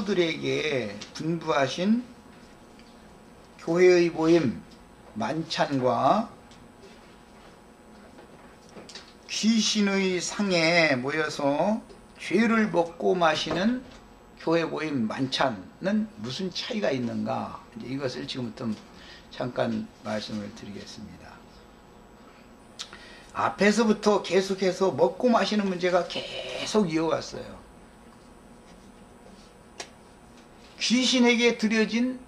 들에게 분부하신 교회의 모임 만찬과 귀신의 상에 모여서 죄를 먹고 마시는 교회 모임 만찬은 무슨 차이가 있는가, 이것을 지금부터 잠깐 말씀을 드리겠습니다. 앞에서부터 계속해서 먹고 마시는 문제가 계속 이어왔어요. 귀신에게 드려진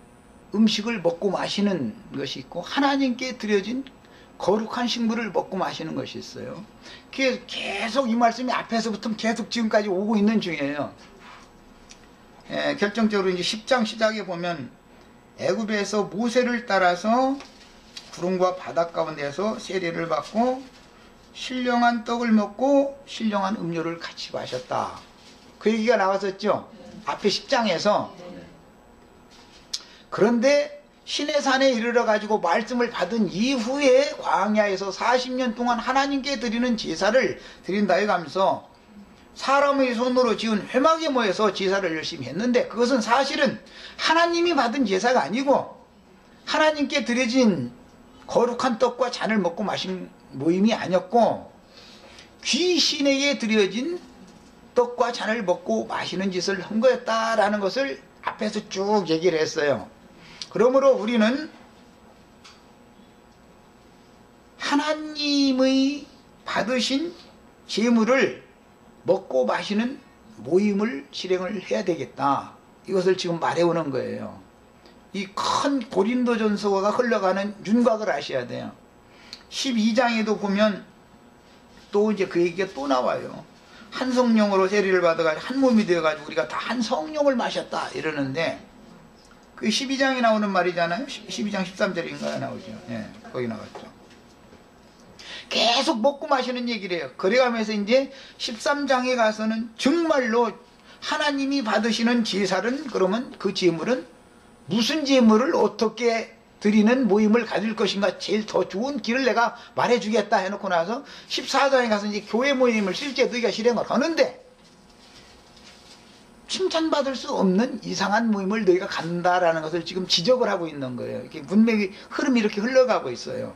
음식을 먹고 마시는 것이 있고, 하나님께 드려진 거룩한 식물을 먹고 마시는 것이 있어요. 계속 이 말씀이 앞에서부터 계속 지금까지 오고 있는 중이에요. 결정적으로 이제 10장 시작에 보면 애굽에서 모세를 따라서 구름과 바닷 가운데서 세례를 받고 신령한 떡을 먹고 신령한 음료를 같이 마셨다, 그 얘기가 나왔었죠, 앞에 10장에서. 그런데 시내산에 이르러 가지고 말씀을 받은 이후에 광야에서 40년 동안 하나님께 드리는 제사를 드린다 해가면서 사람의 손으로 지은 회막에 모여서 제사를 열심히 했는데, 그것은 사실은 하나님이 받은 제사가 아니고 하나님께 드려진 거룩한 떡과 잔을 먹고 마신 모임이 아니었고, 귀신에게 드려진 떡과 잔을 먹고 마시는 짓을 한 거였다라는 것을 앞에서 쭉 얘기를 했어요. 그러므로 우리는 하나님의 받으신 제물을 먹고 마시는 모임을 실행을 해야 되겠다, 이것을 지금 말해오는 거예요. 이 큰 고린도전서가 흘러가는 윤곽을 아셔야 돼요. 12장에도 보면 또 이제 그 얘기가 또 나와요. 한 성령으로 세례를 받아가지고 한 몸이 되어가지고 우리가 다 한 성령을 마셨다 이러는데, 그 12장에 나오는 말이잖아요. 12장 13절인가요? 나오죠. 예, 거기 나왔죠. 계속 먹고 마시는 얘기를 해요. 그래가면서 이제 13장에 가서는 정말로 하나님이 받으시는 제사는, 그러면 그 제물은 무슨 제물을 어떻게 드리는 모임을 가질 것인가, 제일 더 좋은 길을 내가 말해주겠다 해놓고 나서 14장에 가서 이제 교회 모임을 실제 너희가 실행을 하는데 칭찬받을 수 없는 이상한 모임을 너희가 간다라는 것을 지금 지적을 하고 있는 거예요. 이렇게 문맥이, 흐름이 이렇게 흘러가고 있어요.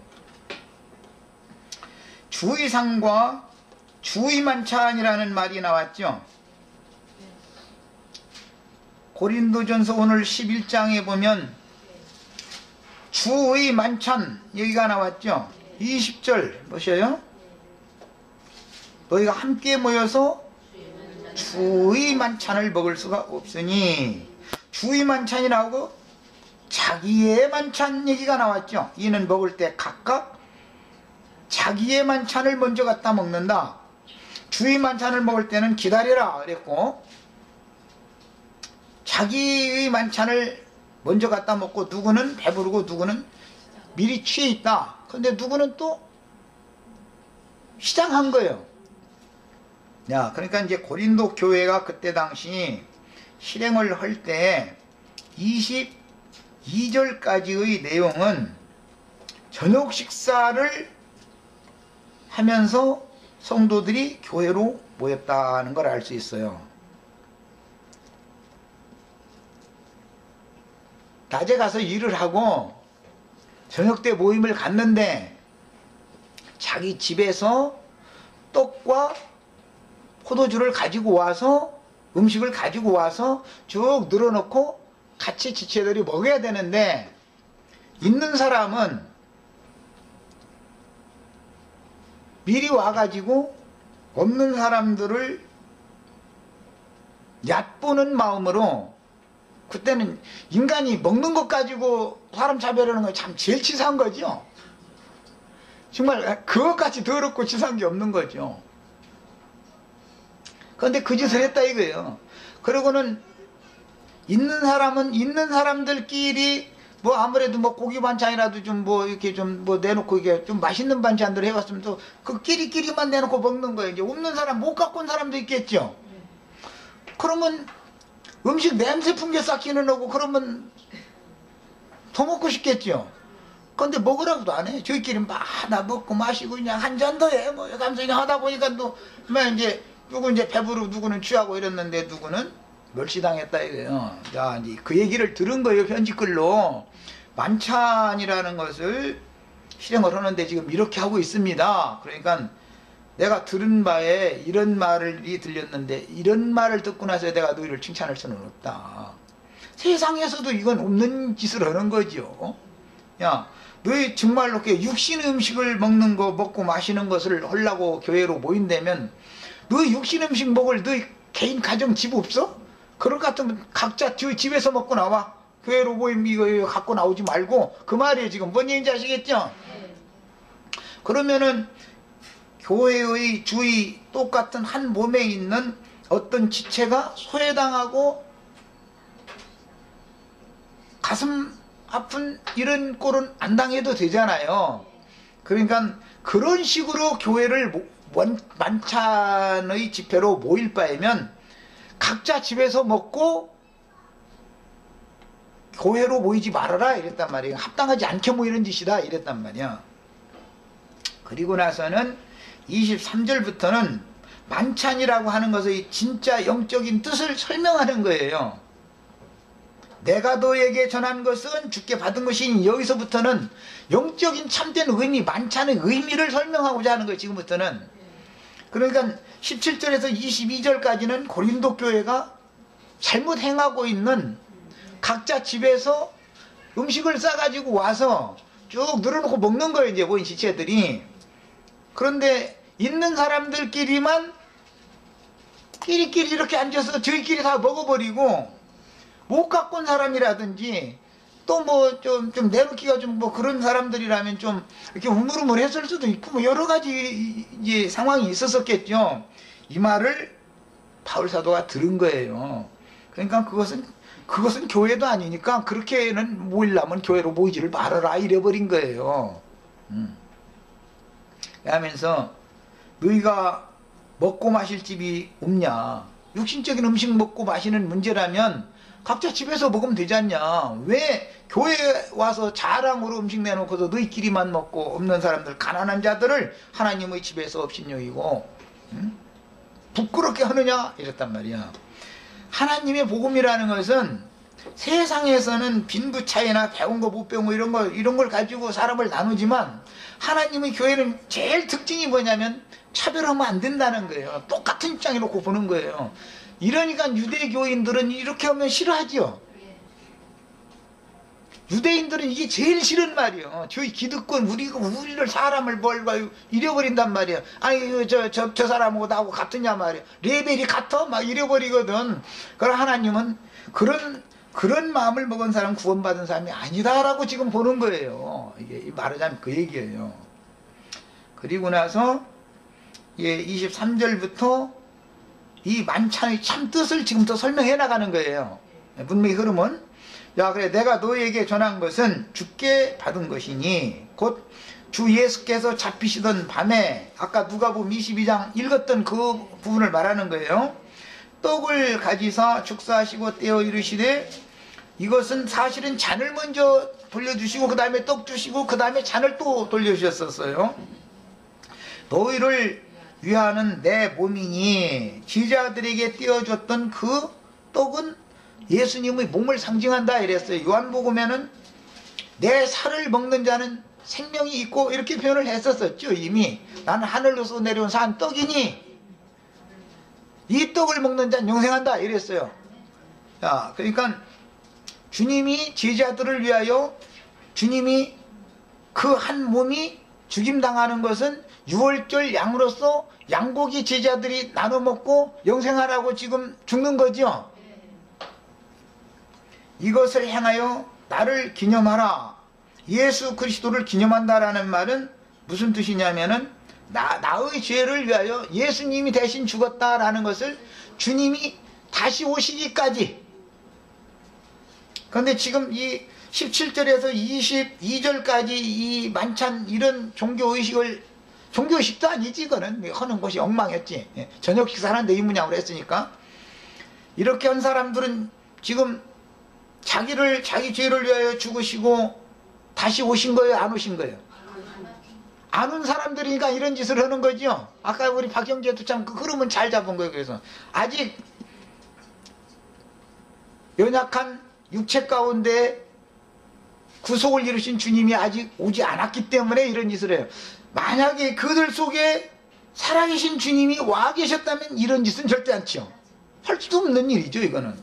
주의상과 주의만찬이라는 말이 나왔죠. 고린도전서 오늘 11장에 보면 주의만찬 여기가 나왔죠. 20절 보셔요. 너희가 함께 모여서 주의 만찬을 먹을 수가 없으니, 주의 만찬이 나오고 자기의 만찬 얘기가 나왔죠. 이는 먹을 때 각각 자기의 만찬을 먼저 갖다 먹는다. 주의 만찬을 먹을 때는 기다려라 그랬고, 자기의 만찬을 먼저 갖다 먹고 누구는 배부르고 누구는 미리 취해 있다. 그런데 누구는 또 시장한 거예요. 야, 그러니까 이제 고린도 교회가 그때 당시 실행을 할 때 22절까지의 내용은 저녁 식사를 하면서 성도들이 교회로 모였다는 걸 알 수 있어요. 낮에 가서 일을 하고 저녁 때 모임을 갔는데 자기 집에서 떡과 포도주를 가지고 와서, 음식을 가지고 와서 쭉 늘어놓고 같이 지체들이 먹어야 되는데, 있는 사람은 미리 와가지고 없는 사람들을 얕보는 마음으로, 그때는 인간이 먹는 것 가지고 사람 차별하는 건 참 제일 치사한 거죠. 정말 그것같이 더럽고 치사한 게 없는 거죠. 그런데 그 짓을 했다 이거예요. 그러고는 있는 사람은 있는 사람들끼리 뭐 아무래도 뭐 고기 반찬이라도 좀 뭐 이렇게 좀 뭐 내놓고 이게 좀 맛있는 반찬들 해봤으면 또 그 끼리끼리만 내놓고 먹는 거예요. 이제 없는 사람, 못 갖고 온 사람도 있겠죠. 그러면 음식 냄새 풍겨 쌓기는 하고, 그러면 더 먹고 싶겠죠. 그런데 먹으라고도 안 해. 저희끼리 막 하나 먹고 마시고 그냥 한 잔 더 해. 뭐 감사히 하다 보니까 또 막 이제 누구 이제 배부르고 누구는 취하고 이랬는데, 누구는 멸시당했다 이거예요. 자, 이제 그 얘기를 들은 거예요. 편지글로. 만찬이라는 것을 실행을 하는데 지금 이렇게 하고 있습니다. 그러니까 내가 들은 바에 이런 말이 들렸는데 이런 말을 듣고 나서 내가 너희를 칭찬할 수는 없다. 세상에서도 이건 없는 짓을 하는 거죠. 야, 너희 정말로 육신 음식을 먹는 거, 먹고 마시는 것을 하려고 교회로 모인다면 너희 육신 음식 먹을 너희 개인 가정 집 없어? 그럴 것 같으면 각자 집에서 먹고 나와. 교회로 모임 이거 갖고 나오지 말고. 그 말이에요. 지금 뭔 얘기인지 아시겠죠? 그러면은 교회의 주의 똑같은 한 몸에 있는 어떤 지체가 소외당하고 가슴 아픈 이런 꼴은 안 당해도 되잖아요. 그러니까 그런 식으로 교회를 만찬의 집회로 모일 바에면 각자 집에서 먹고 교회로 모이지 말아라 이랬단 말이에요. 합당하지 않게 모이는 짓이다 이랬단 말이야. 그리고 나서는 23절부터는 만찬이라고 하는 것의 진짜 영적인 뜻을 설명하는 거예요. 내가 너에게 전한 것은 주께 받은 것이니, 여기서부터는 영적인 참된 의미, 만찬의 의미를 설명하고자 하는 거예요. 지금부터는. 그러니까 17절에서 22절까지는 고린도 교회가 잘못 행하고 있는, 각자 집에서 음식을 싸가지고 와서 쭉 늘어놓고 먹는 거예요. 이제 모인 지체들이. 그런데 있는 사람들끼리만 끼리끼리 이렇게 앉아서 저희끼리 다 먹어버리고, 못 갖고 온 사람이라든지 또 뭐 좀 내놓기가 좀 뭐 그런 사람들이라면 좀 이렇게 우물우물했을 수도 있고 뭐 여러 가지 이제 상황이 있었었겠죠. 이 말을 바울 사도가 들은 거예요. 그러니까 그것은 교회도 아니니까 그렇게는 모이려면 교회로 모이지를 말아라 이래버린 거예요. 하면서 너희가 먹고 마실 집이 없냐? 육신적인 음식 먹고 마시는 문제라면 각자 집에서 먹으면 되지 않냐? 왜 교회에 와서 자랑으로 음식 내놓고서 너희끼리만 먹고 없는 사람들, 가난한 자들을 하나님의 집에서 업신여기고 부끄럽게 하느냐? 이랬단 말이야. 하나님의 복음이라는 것은 세상에서는 빈부차이나 배운 거 못 배운 거 이런 걸 가지고 사람을 나누지만, 하나님의 교회는 제일 특징이 뭐냐면 차별하면 안 된다는 거예요. 똑같은 입장에 놓고 보는 거예요. 이러니까 유대교인들은 이렇게 하면 싫어하죠. 유대인들은 이게 제일 싫은 말이에요. 저희 기득권, 우리를 사람을 뭘 봐요 이래버린단 말이에요. 아니 저 사람하고 나하고 같으냐 말이에요. 레벨이 같아? 막 이래버리거든. 그럼 하나님은 그런 마음을 먹은 사람, 구원받은 사람이 아니다라고 지금 보는 거예요. 이게 말하자면 그 얘기예요. 그리고 나서 23절부터 이 만찬의 참 뜻을 지금부터 설명해 나가는 거예요. 분명히 흐름은, 야 그래 내가 너에게 전한 것은 주께 받은 것이니, 곧 주 예수께서 잡히시던 밤에, 아까 누가복음 22장 읽었던 그 부분을 말하는 거예요. 떡을 가지사 축사하시고 떼어 이르시되, 이것은 사실은 잔을 먼저 돌려주시고 그 다음에 떡 주시고 그 다음에 잔을 또 돌려주셨었어요. 너희를 위하는 내 몸이니, 제자들에게 떼어줬던 그 떡은 예수님의 몸을 상징한다 이랬어요. 요한복음에는 내 살을 먹는 자는 생명이 있고 이렇게 표현을 했었었죠. 이미 나는 하늘로서 내려온 산 떡이니 이 떡을 먹는 자는 영생한다 이랬어요. 자, 그러니까 주님이 제자들을 위하여, 주님이 그 한 몸이 죽임당하는 것은 유월절 양으로서 양고기 제자들이 나눠 먹고 영생하라고 지금 죽는 거죠. 이것을 행하여 나를 기념하라. 예수 그리스도를 기념한다라는 말은 무슨 뜻이냐면은 나의 죄를 위하여 예수님이 대신 죽었다라는 것을 주님이 다시 오시기까지. 그런데 지금 이 17절에서 22절까지 이 만찬 이런 종교의식도 아니지. 그거는 하는 것이 엉망이었지. 저녁 식사하는데 이 문양으로 했으니까. 이렇게 한 사람들은 지금 자기 죄를 위하여 죽으시고 다시 오신 거예요? 안 오신 거예요? 안 온 사람들이니까 이런 짓을 하는 거죠. 아까 우리 박영재도 참 그 흐름은 잘 잡은 거예요. 그래서 아직 연약한 육체 가운데 구속을 이루신 주님이 아직 오지 않았기 때문에 이런 짓을 해요. 만약에 그들 속에 살아계신 주님이 와 계셨다면 이런 짓은 절대 않죠. 할 수도 없는 일이죠, 이거는.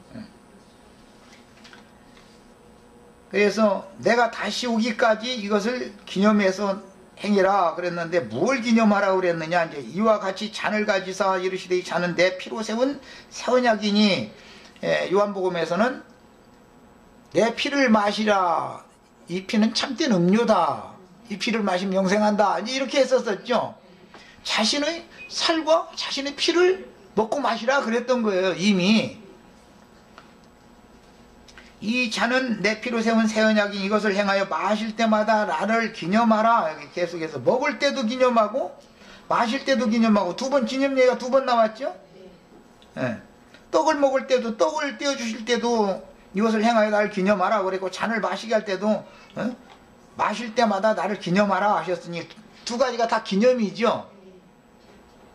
그래서 내가 다시 오기까지 이것을 기념해서 행해라 그랬는데, 뭘 기념하라 그랬느냐. 이제 이와 같이 잔을 가지사 이르시되 이 잔은 내 피로 세운 새 언약이니, 요한복음에서는 내 피를 마시라, 이 피는 참된 음료다, 이 피를 마시면 영생한다, 이제 이렇게 했었었죠. 자신의 살과 자신의 피를 먹고 마시라 그랬던 거예요. 이미 이 잔은 내 피로 세운 새 언약인, 이것을 행하여 마실 때마다 나를 기념하라. 여기 계속해서 먹을 때도 기념하고 마실 때도 기념하고, 두 번 기념 얘기가 두 번 나왔죠. 떡을 먹을 때도, 떡을 떼어 주실 때도 이것을 행하여 나를 기념하라 그랬고, 잔을 마시게 할 때도 마실 때마다 나를 기념하라 하셨으니, 두 가지가 다 기념이죠.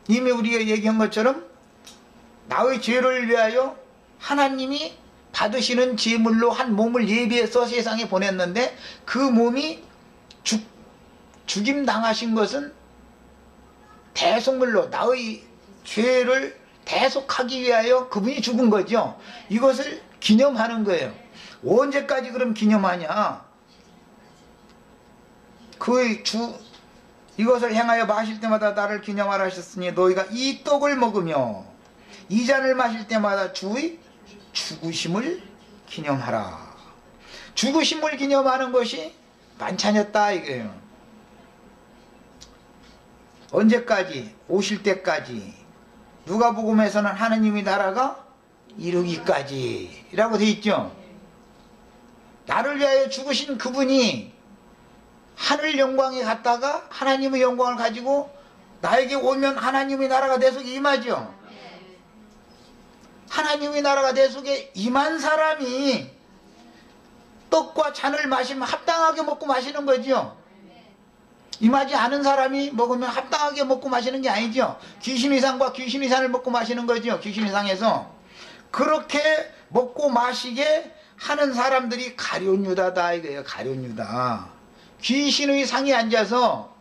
이미 우리가 얘기한 것처럼 나의 죄를 위하여 하나님이 받으시는 제물로 한 몸을 예비해서 세상에 보냈는데, 그 몸이 죽임당하신 것은 대속물로 나의 죄를 대속하기 위하여 그분이 죽은 거죠. 이것을 기념하는 거예요. 언제까지 그럼 기념하냐. 이것을 행하여 마실 때마다 나를 기념하라 하셨으니, 너희가 이 떡을 먹으며 이 잔을 마실 때마다 주의 죽으심을 기념하라. 죽으심을 기념하는 것이 만찬이었다 이거예요. 언제까지? 오실 때까지. 누가복음에서는 하느님의 나라가 이루기까지 라고 되어 있죠. 나를 위하여 죽으신 그분이 하늘 영광에 갔다가 하나님의 영광을 가지고 나에게 오면 하나님의 나라가 내 속에 임하죠. 하나님의 나라가 내 속에 임한 사람이 떡과 잔을 마시면 합당하게 먹고 마시는 거죠. 임하지 않은 사람이 먹으면 합당하게 먹고 마시는 게 아니죠. 귀신의 상과 귀신의 산을 먹고 마시는 거죠. 귀신의 상에서 그렇게 먹고 마시게 하는 사람들이 가룟 유다다 이거예요. 가룟 유다. 귀신의 상에 앉아서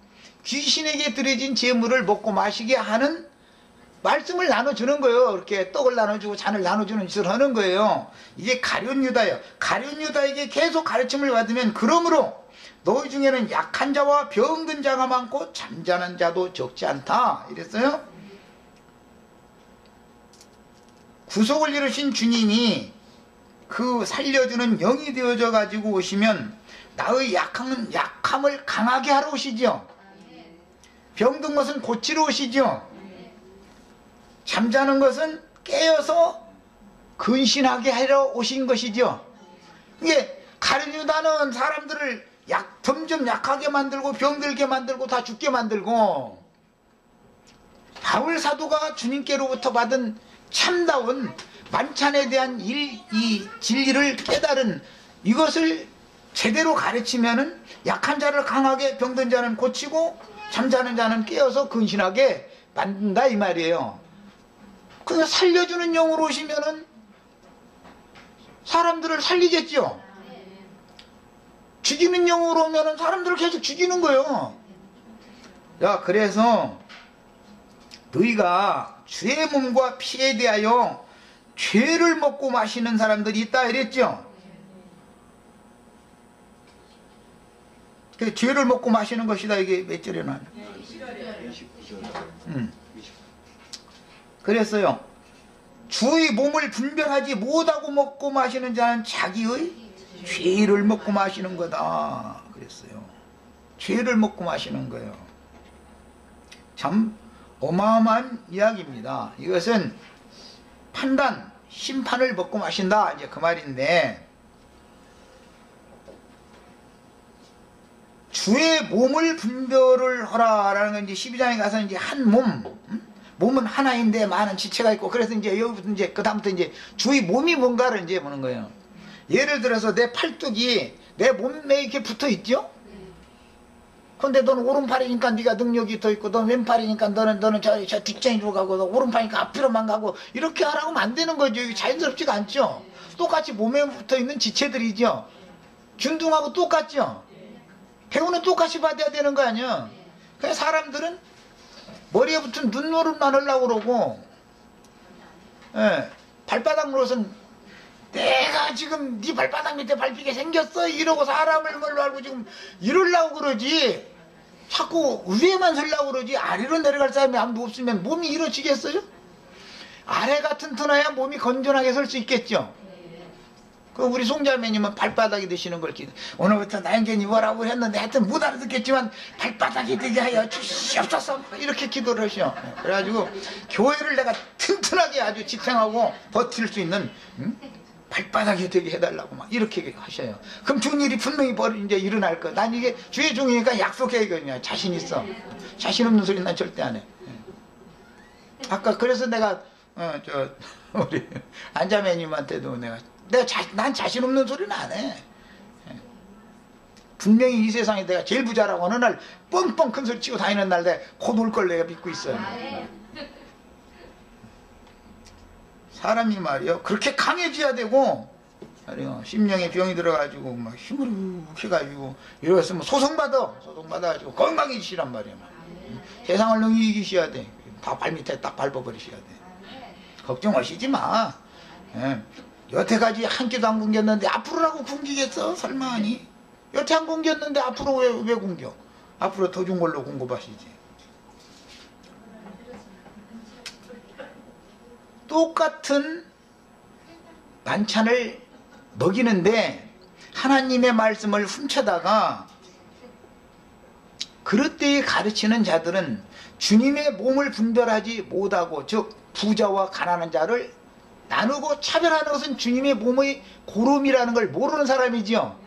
귀신에게 드려진 제물을 먹고 마시게 하는, 말씀을 나눠주는 거예요. 이렇게 떡을 나눠주고 잔을 나눠주는 짓을 하는 거예요. 이게 가룟 유다예요. 가룟 유다에게 계속 가르침을 받으면, 그러므로 너희 중에는 약한 자와 병든 자가 많고 잠자는 자도 적지 않다 이랬어요. 구속을 이루신 주님이 그 살려주는 영이 되어져 가지고 오시면 나의 약함을 강하게 하러 오시죠. 병든 것은 고치러 오시죠. 잠자는 깨어서 근신하게 하러 오신 것이죠. 이게 가룟 유다는 사람들을 점점 약하게 만들고 병들게 만들고 다 죽게 만들고, 바울 사도가 주님께로부터 받은 참다운 만찬에 대한 이 진리를 깨달은 이것을 제대로 가르치면은 약한 자를 강하게, 병든 자는 고치고 잠자는 자는 깨어서 근신하게 만든다 이 말이에요. 그냥 살려주는 영으로 오시면은 사람들을 살리겠죠. 죽이는 영으로 오면은 사람들을 계속 죽이는 거예요. 야, 그래서 너희가 주의 몸과 피에 대하여 죄를 먹고 마시는 사람들이 있다 이랬죠. 그 죄를 먹고 마시는 것이다. 이게 몇 절에 나와요? 그랬어요. 주의 몸을 분별하지 못하고 먹고 마시는 자는 자기의 죄를 먹고 마시는 거다 그랬어요. 죄를 먹고 마시는 거예요. 참 어마어마한 이야기입니다. 이것은 판단, 심판을 먹고 마신다 이제 그 말인데, 주의 몸을 분별을 하라라는 건 이제 12장에 가서 이제 한 몸은 하나인데 많은 지체가 있고, 그래서 이제 여기부터 이제 그다음부터 이제 주의 몸이 뭔가를 이제 보는 거예요. 예를 들어서 내 팔뚝이 내 몸에 이렇게 붙어 있죠? 근데 너는 오른팔이니까 네가 능력이 더 있고, 너는 왼팔이니까 너는 저 뒷장으로 가고, 너 오른팔이니까 앞으로만 가고, 이렇게 하라고 하면 안 되는 거죠. 이게 자연스럽지가 않죠. 똑같이 몸에 붙어 있는 지체들이죠. 균등하고 똑같죠. 배우는 똑같이 받아야 되는 거 아니야. 그래서 사람들은 머리에 붙은 눈노릇만 하려고 그러고, 예, 발바닥 물어선 내가 지금 네 발바닥 밑에 밟히게 생겼어 이러고 사람을 뭘로 알고 지금 이러려고 그러지. 자꾸 위에만 서려고 그러지. 아래로 내려갈 사람이 아무도 없으면 몸이 이루어지겠어요? 아래가 튼튼해야 몸이 건전하게 설 수 있겠죠. 그 우리 송자매님은 발바닥이 되시는 걸 오늘부터 나영견이 뭐라고 했는데 하여튼 못 알아듣겠지만 발바닥이 되게 하여 주시옵소서 이렇게 기도를 하셔. 그래가지고 교회를 내가 튼튼하게 아주 지탱하고 버틸 수 있는 발바닥이 되게 해달라고 막 이렇게 하셔요. 그럼 좋은 일이 분명히 이제 일어날 거야. 난 이게 주의 종이니까 약속해. 그냥 자신 있어. 자신 없는 소리 난 절대 안 해. 아까 그래서 내가 우리 안자매님한테도 난 자신 없는 소리는 안 해. 분명히 이 세상에 내가 제일 부자라고 하는 날 뻥뻥 큰 소리 치고 다니는 날 내가 곧 올 걸 내가 믿고 있어요. 사람이 말이요 그렇게 강해져야 되고 말이요 심령에 병이 들어가지고 막 힘으로 해가지고 이러겠으면 소송받아가지고 건강해지시란 말이야. 세상을 너무 이기셔야 돼. 다 발밑에 딱 밟아버리셔야 돼. 걱정하시지 마. 여태까지 한 끼도 안 굶겼는데 앞으로라고 굶기겠어? 설마 아니? 여태 안 굶겼는데 앞으로 왜 굶겨? 앞으로 더 준 걸로 공급하시지. 똑같은 반찬을 먹이는데 하나님의 말씀을 훔쳐다가 그릇되이 가르치는 자들은 주님의 몸을 분별하지 못하고, 즉 부자와 가난한 자를 나누고 차별하는 것은 주님의 몸의 고름이라는 걸 모르는 사람이지요.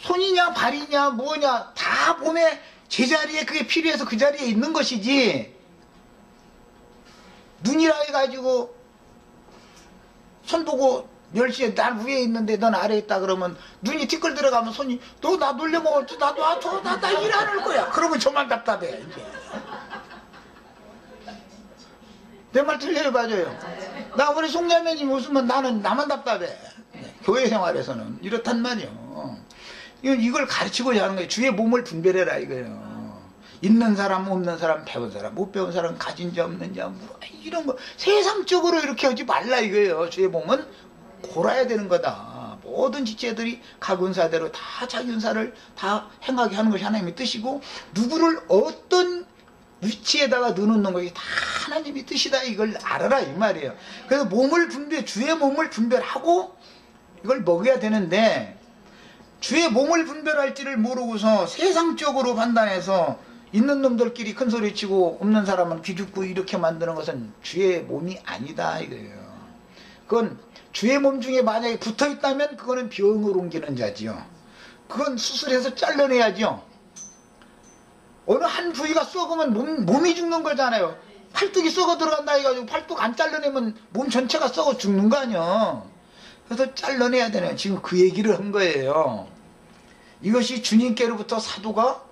손이냐 발이냐 뭐냐 다 몸에 제자리에 그게 필요해서 그 자리에 있는 것이지, 눈이라 해가지고 손 보고 멸시해 난 위에 있는데 넌 아래에 있다 그러면 눈이 티끌 들어가면 손이 너 나 놀려먹었지 나 일 안 할 거야. 그러면 저만 답답해. 이제. 내 말 틀려요? 맞아요? 나 우리 송자매님 웃으면 나만 답답해. 교회 생활에서는 이렇단 말이요. 이걸 가르치고자 하는 거예요. 주의 몸을 분별해라 이거예요. 있는 사람 없는 사람 배운 사람 못 배운 사람 가진 자 없는 자 뭐 이런 거 세상적으로 이렇게 하지 말라 이거예요. 주의 몸은 골아야 되는 거다. 모든 지체들이 각 은사대로 다 자기 은사를 다 행하게 하는 것이 하나님의 뜻이고, 누구를 어떤 위치에다가 넣어놓는 것이 다 하나님의 뜻이다 이걸 알아라 이 말이에요. 그래서 주의 몸을 분별하고 이걸 먹여야 되는데, 주의 몸을 분별할지를 모르고서 세상적으로 판단해서 있는 놈들끼리 큰 소리치고 없는 사람은 기죽고 이렇게 만드는 것은 주의 몸이 아니다 이거예요. 그건 주의 몸 중에 만약에 붙어있다면 그거는 병을 옮기는 자지요. 그건 수술해서 잘라내야죠. 어느 한 부위가 썩으면 몸이 죽는 거잖아요. 팔뚝이 썩어 들어간다 해가지고 팔뚝 안 잘라내면 몸 전체가 썩어 죽는 거 아니야. 그래서 잘라내야 되네요. 지금 그 얘기를 한 거예요. 이것이 주님께로부터 사도가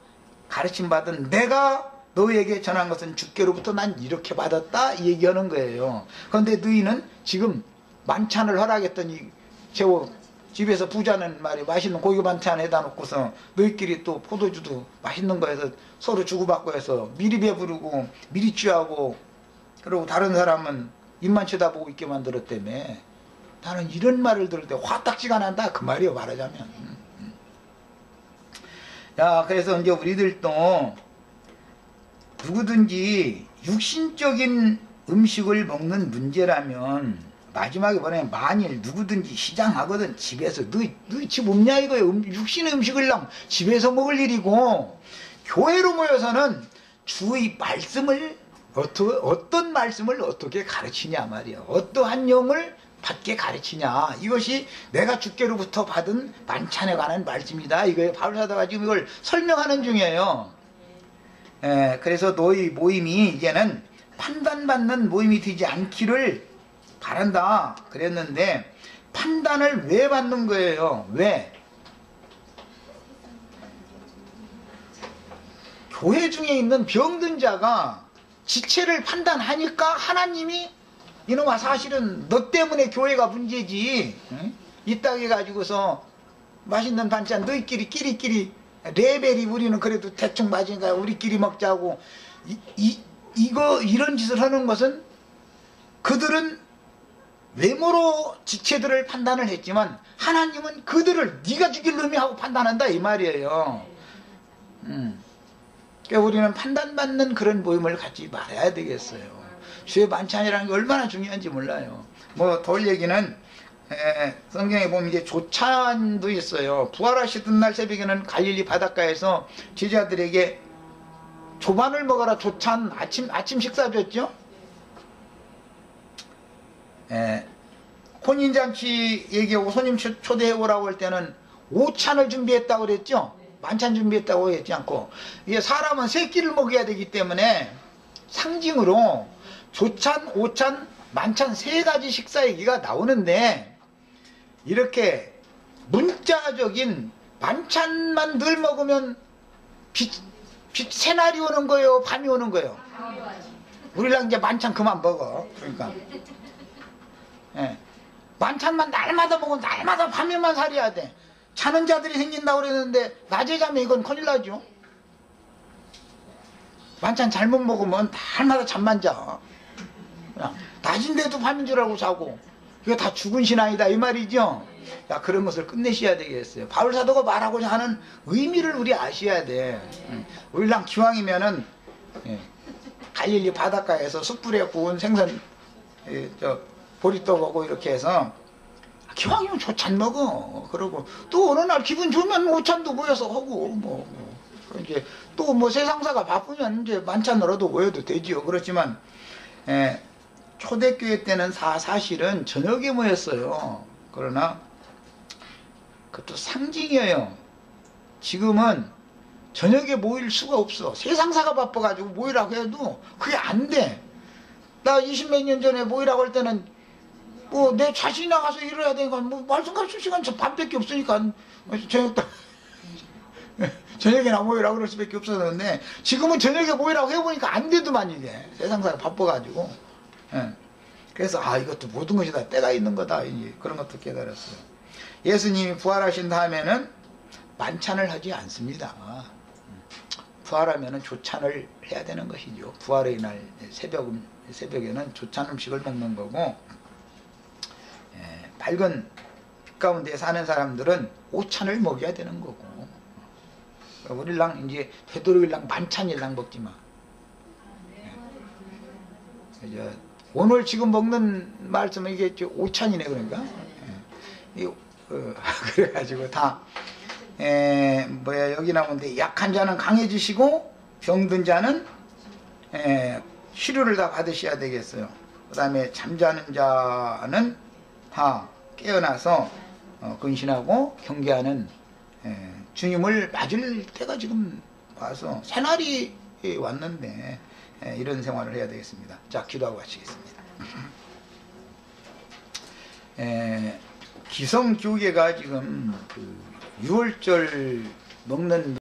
가르침 받은 내가 너에게 전한 것은 주께로부터 난 이렇게 받았다 이 얘기하는 거예요. 그런데 너희는 지금 만찬을 허락했더니 집에서 부자는 말이 맛있는 고기 반찬 해다 놓고서 너희끼리 또 포도주도 맛있는 거 해서 서로 주고받고 해서 미리 배부르고 미리 취하고, 그리고 다른 사람은 입만 쳐다보고 있게 만들었다며. 나는 이런 말을 들을 때 화딱지가 난다 그 말이에요 말하자면. 야, 그래서 이제 우리들도 누구든지 육신적인 음식을 먹는 문제라면 마지막에 뭐냐면, 만일 누구든지 시장하거든 집에서 너희 집 없냐 이거예요. 육신의 음식을 집에서 먹을 일이고, 교회로 모여서는 주의 말씀을 어떤 말씀을 어떻게 가르치냐 말이에요. 어떠한 영을 받게 가르치냐, 이것이 내가 주께로부터 받은 만찬에 관한 말씀이다 이거예요. 바울사도가 지금 이걸 설명하는 중이에요. 그래서 너희 모임이 이제는 판단받는 모임이 되지 않기를 바란다 그랬는데, 판단을 왜 받는 거예요? 왜? 교회 중에 있는 병든 자가 지체를 판단하니까 하나님이 이놈아 사실은 너 때문에 교회가 문제지. 응? 이따위 가지고서 맛있는 반찬 너희끼리 끼리끼리 레벨이 우리는 그래도 대충 맞으니까 우리끼리 먹자고 이런 짓을 하는 것은 그들은 외모로 지체들을 판단을 했지만 하나님은 그들을 네가 죽일 놈이 하고 판단한다 이 말이에요. 그러니까 우리는 판단받는 그런 모임을 갖지 말아야 되겠어요. 주의 만찬이라는 게 얼마나 중요한지 몰라요. 뭐 돌 얘기는 성경에 보면 이제 조찬도 있어요. 부활하시던 날 새벽에는 갈릴리 바닷가에서 제자들에게 조반을 먹어라 조찬 아침 식사 줬죠. 혼인잔치 얘기하고 손님 초대해 오라고 할 때는 오찬을 준비했다고 그랬죠. 만찬 준비했다고 했지 않고 이게 사람은 세 끼를 먹어야 되기 때문에 상징으로 조찬, 오찬, 만찬 세 가지 식사 얘기가 나오는데 이렇게 문자적인 만찬만 늘 먹으면 새날이 오는 거예요? 밤이 오는 거예요? 우리랑 이제 만찬 그만 먹어. 그러니까 만찬만 날마다 먹으면 날마다 밤에만 살아야 돼. 자는 자들이 생긴다고 그랬는데 낮에 자면 이건 큰일 나죠. 만찬 잘못 먹으면 날마다 잠만 자. 낮인데도 밤인 줄 알고 자고. 이거 다 죽은 신앙이다 이 말이죠. 야, 그런 것을 끝내셔야 되겠어요. 바울 사도가 말하고자 하는 의미를 우리 아셔야 돼. 우리랑 기왕이면은 갈릴리 바닷가에서 숯불에 구운 생선 보리떡하고 이렇게 해서 기왕이면 조찬 먹어. 그러고 또 어느 날 기분 좋으면 오찬도 모여서 하고 이제 또 뭐 세상사가 바쁘면 이제 만찬으로도 모여도 되지요. 그렇지만 초대교회 때는 사실은 저녁에 모였어요. 그러나 그것도 상징이에요. 지금은 저녁에 모일 수가 없어. 세상사가 바빠가지고 모이라고 해도 그게 안 돼. 나 20몇 년 전에 모이라고 할 때는 뭐 내 자신이 나가서 일해야 되니까 뭐 말씀 가르칠 시간 반밖에 없으니까 저녁에 모이라고 그럴 수밖에 없었는데 지금은 저녁에 모이라고 해보니까 안 되더만 이게 세상사가 바빠가지고. 그래서 이것도 모든 것이 다 때가 있는 거다 이제 그런 것도 깨달았어요. 예수님이 부활하신 다음에는 만찬을 하지 않습니다. 부활하면은 조찬을 해야 되는 것이죠. 부활의 날 새벽에는 조찬 음식을 먹는 거고 밝은 빛 가운데 사는 사람들은 오찬을 먹여야 되는 거고 우리랑 이제 되도록이랑 만찬이랑 먹지 마. 오늘 지금 먹는 말씀은 이게 오찬이네 그러니까. 그래가지고 다 여기 나오는데 약한 자는 강해지시고 병든 자는 치료를 다 받으셔야 되겠어요. 그 다음에 잠자는 자는 다 깨어나서 근신하고 경계하는 주님을 맞을 때가 지금 와서 새날이 왔는데 이런 생활을 해야 되겠습니다. 자, 기도하고 마치겠습니다. 기성교계가 지금 그 6월절 먹는